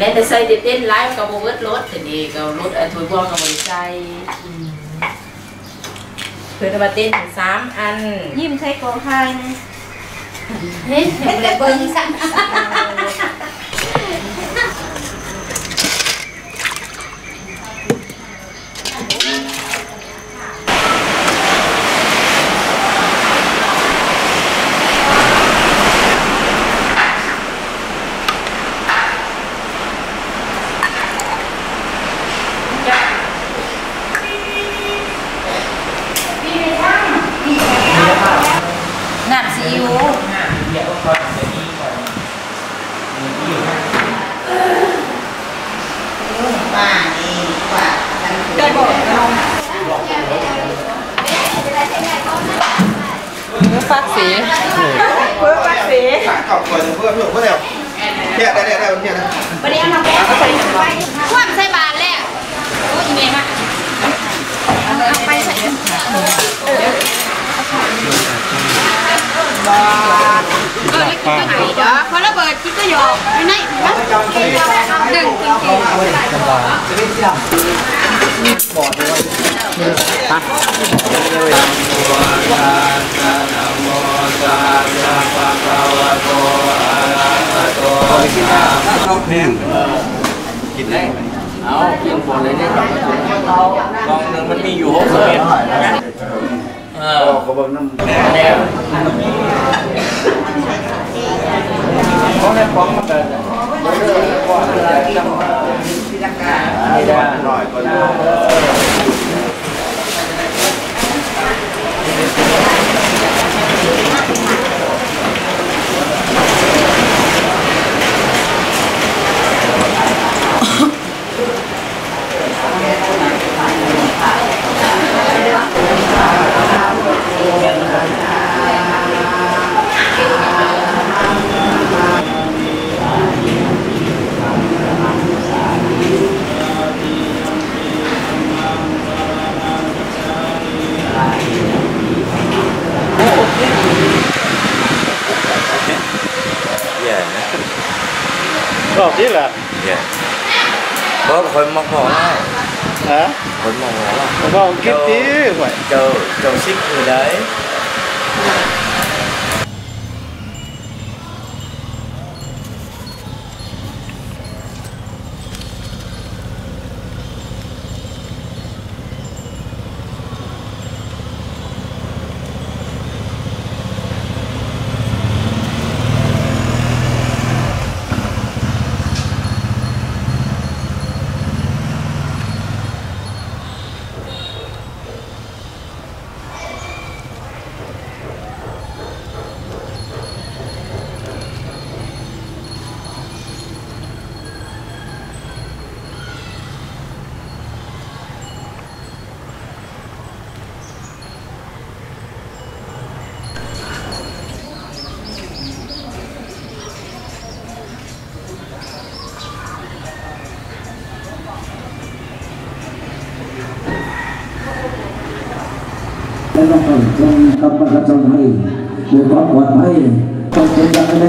ในแต่ใส่เต้นไลฟ์กับโบเวิร์ดรถแต่ดีกับรถถุยบวงกับบริใจเพื่อนมาเต้น3 อันยิ้มใส่กองไข่นะเฮ้ยเห็นเลยเบิ้งสั่นน้ำซีอิ๊วมาดีกว่าได้บอกเราเพื่อฟักสีเพื่อฟักสีขอบคุณเพื่อนเพื่อนเนี่ยได้เนี่ยนะวันนี้ทำแกงใส่หนังไว้คว่ำใส่บานแหละโอ้ยเมย์มาเอาไปใส่บาทเล็กก็ไหนเด้อพอระเบิดคิดก็หยอกไม่ไหนนะดึงจริงๆบอดเลยฮะเนี่ยกินได้เอาเพียงบอดเลยเนี่ยกองหนึ่งมันมีอยู่60 เมตรก็เบิ่งน้ำแน่ของในของมันเลยไม่ได้หน่อยก็ได้บอกที่ละเพราะคนมองหัวฮะคนมองหัวบอกคิดดีไหมเจ้าซิกngười đấyต้องจงกำประจงให้ด้วยความปลอดภัยต้องเป็นอย่างไร